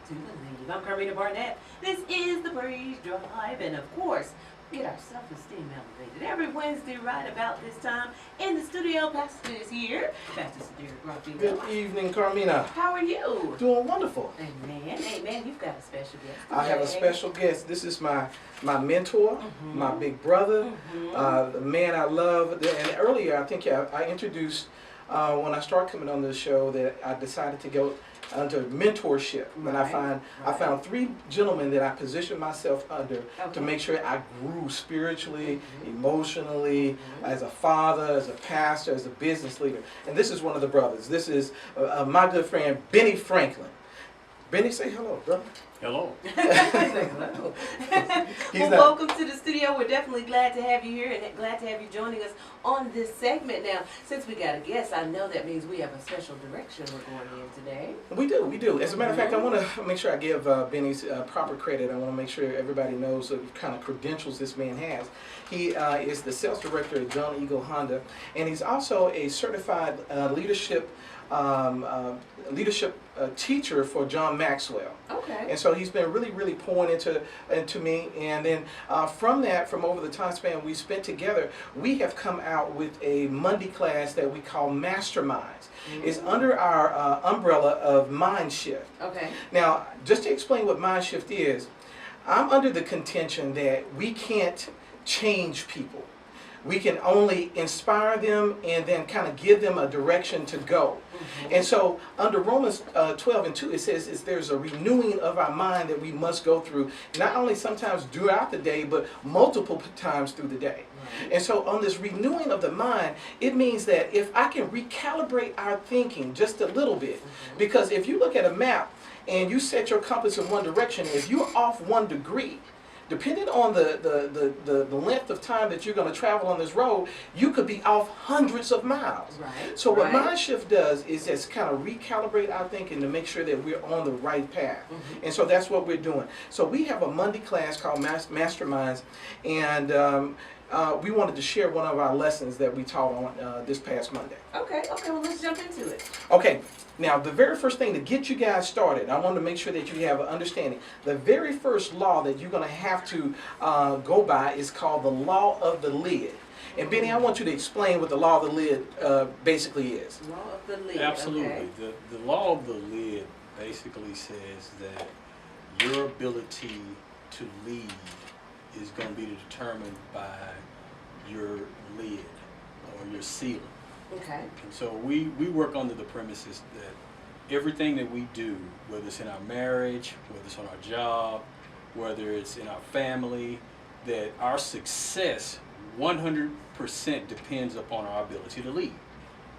To the leave. I'm Carmina Barnett. This is the Breeze Drive, and of course, we get our self-esteem elevated every Wednesday right about this time. In the studio, Pastor is here. Pastor Sederrick Raphiel. Good evening, Carmina. How are you? Doing wonderful. Amen. Amen. You've got a special guest today. I have a special guest. This is my mentor, my big brother, the man I love. And earlier, I think I introduced when I started coming on this show that I decided to go under mentorship. And I found three gentlemen that I positioned myself under to make sure I grew spiritually, emotionally, as a father, as a pastor, as a business leader. And this is one of the brothers. This is my good friend, Benny Franklin. Benny, say hello, brother. Hello. Hello. Well, welcome to the studio. We're definitely glad to have you here and glad to have you joining us on this segment. Now, since we got a guest, I know that means we have a special direction we're going in today. We do. As a matter of fact, I want to make sure I give Benny's proper credit. I want to make sure everybody knows the kind of credentials this man has. He is the sales director at John Eagle Honda, and he's also a certified leadership teacher for John Maxwell. Okay. And so he's been really pouring into me, and then from over the time span we spent together, we have come out with a Monday class that we call Masterminds. It's under our umbrella of Mind Shift. Okay. Now, just to explain what Mind Shift is, I'm under the contention that we can't change people. We can only inspire them and then kind of give them a direction to go. And so under Romans 12:2, it says there's a renewing of our mind that we must go through, not only sometimes throughout the day, but multiple times through the day. And so on this renewing of the mind, it means that if I can recalibrate our thinking just a little bit, because if you look at a map and you set your compass in one direction, if you're off 1 degree, depending on the length of time that you're going to travel on this road, you could be off hundreds of miles. Right. So what Mind Shift does is just kind of recalibrate our thinking to make sure that we're on the right path. And so that's what we're doing. So we have a Monday class called Masterminds, and we wanted to share one of our lessons that we taught on this past Monday. Okay, well, let's jump into it. Okay. Now, the very first thing to get you guys started, I want to make sure that you have an understanding. The very first law that you're going to have to go by is called the law of the lid. And Benny, I want you to explain what the law of the lid basically is. Law of the lid. Absolutely. Okay. The law of the lid basically says that your ability to lead is going to be determined by your lid or your ceiling. Okay. And so we work under the premises that everything that we do, whether it's in our marriage, whether it's on our job, whether it's in our family, that our success 100% depends upon our ability to lead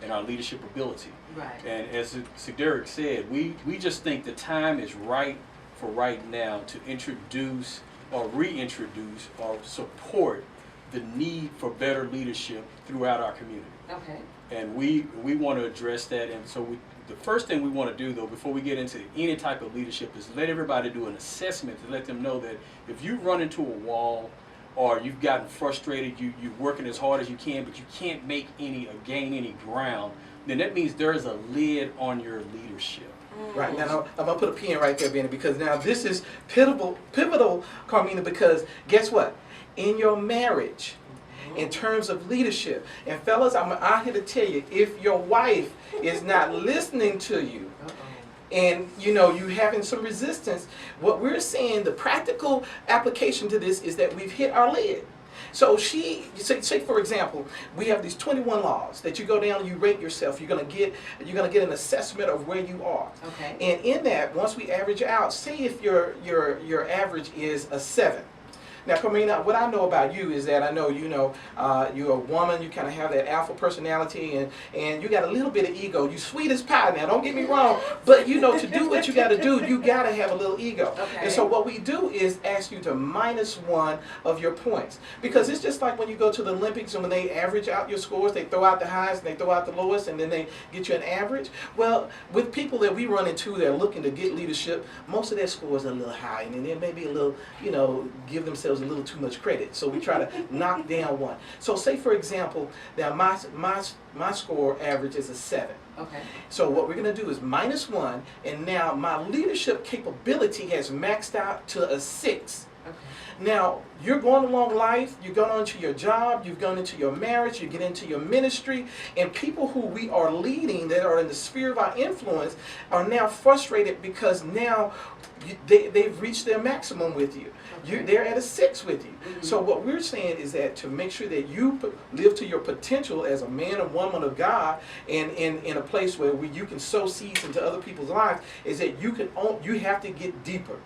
and our leadership ability. Right. And as Sederrick said, we just think the time is right for right now to introduce or reintroduce or support the need for better leadership throughout our community. Okay. And we want to address that. And so the first thing we want to do, though, before we get into any type of leadership, is let everybody do an assessment to let them know that if you run into a wall or you've gotten frustrated, you're working as hard as you can, but you can't make any or gain any ground, then that means there is a lid on your leadership. Right, now I'm going to put a pin right there, Benny, because now this is pivotal, Carmina, because guess what? In your marriage, in terms of leadership, and fellas, I'm out here to tell you, if your wife is not listening to you, and you having some resistance, what we're saying, the practical application to this is that we've hit our lid. So say for example, we have these 21 laws that you go down and you rate yourself. You're gonna get an assessment of where you are. Okay. And in that, once we average out, say if your average is a 7. Now, Carmina, what I know about you is that I know you're a woman. You kind of have that alpha personality, and you got a little bit of ego. You sweet as pie. Now, don't get me wrong, but to do what you got to do, you got to have a little ego. Okay. And so what we do is ask you to -1 of your points, because it's just like when you go to the Olympics and when they average out your scores, they throw out the highs and they throw out the lowest, and then they get you an average. Well, with people that we run into that are looking to get leadership, most of their scores are a little high, and then they maybe a little, give themselves ourselves a little too much credit. So we try to knock down one. So say for example, that my score average is a 7. Okay. So what we're going to do is -1, and now my leadership capability has maxed out to a 6. Okay. Now, you're going along life, you're going on to your job, you've gone into your marriage, you get into your ministry, and people who we are leading that are in the sphere of our influence are now frustrated because now they've reached their maximum with you. Okay. They're at a 6 with you. Mm-hmm. So what we're saying is that to make sure that you live to your potential as a man or woman of God, and in a place where you can sow seeds into other people's lives, is that you have to get deeper.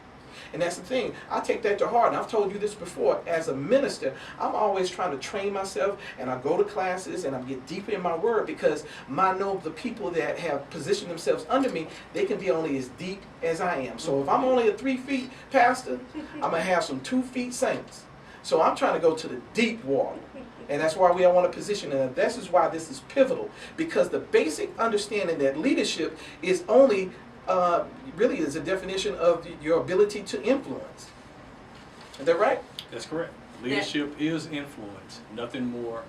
And that's the thing. I take that to heart. And I've told you this before. As a minister, I'm always trying to train myself, and I go to classes and I get deeper in my word, because I know the people that have positioned themselves under me, they can be only as deep as I am. So if I'm only a 3 feet pastor, I'm going to have some 2 feet saints. So I'm trying to go to the deep water. And that's why we all want to position it. And this is why this is pivotal, because the basic understanding that leadership is only really is a definition of your ability to influence. Is that right? That's correct. Leadership is influence. Nothing more,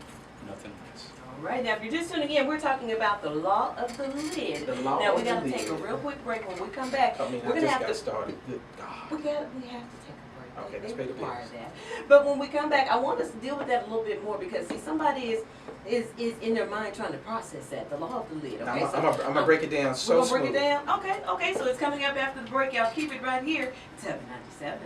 nothing less. All right, now if you're just tuning in, we're talking about the law of the lid. The law now we of the got to lid. take a real quick break. When we come back, I mean, we're I going to just have got to started. Good God. we have to take a break. Okay, They let's pay the require bills. that. But when we come back, I want us to deal with that a little bit more, because see, somebody is in their mind trying to process that, the law of the lid. Okay, I'm going to break it down so we're gonna smooth. break it down. Okay. So it's coming up after the break. Y'all keep it right here. 797.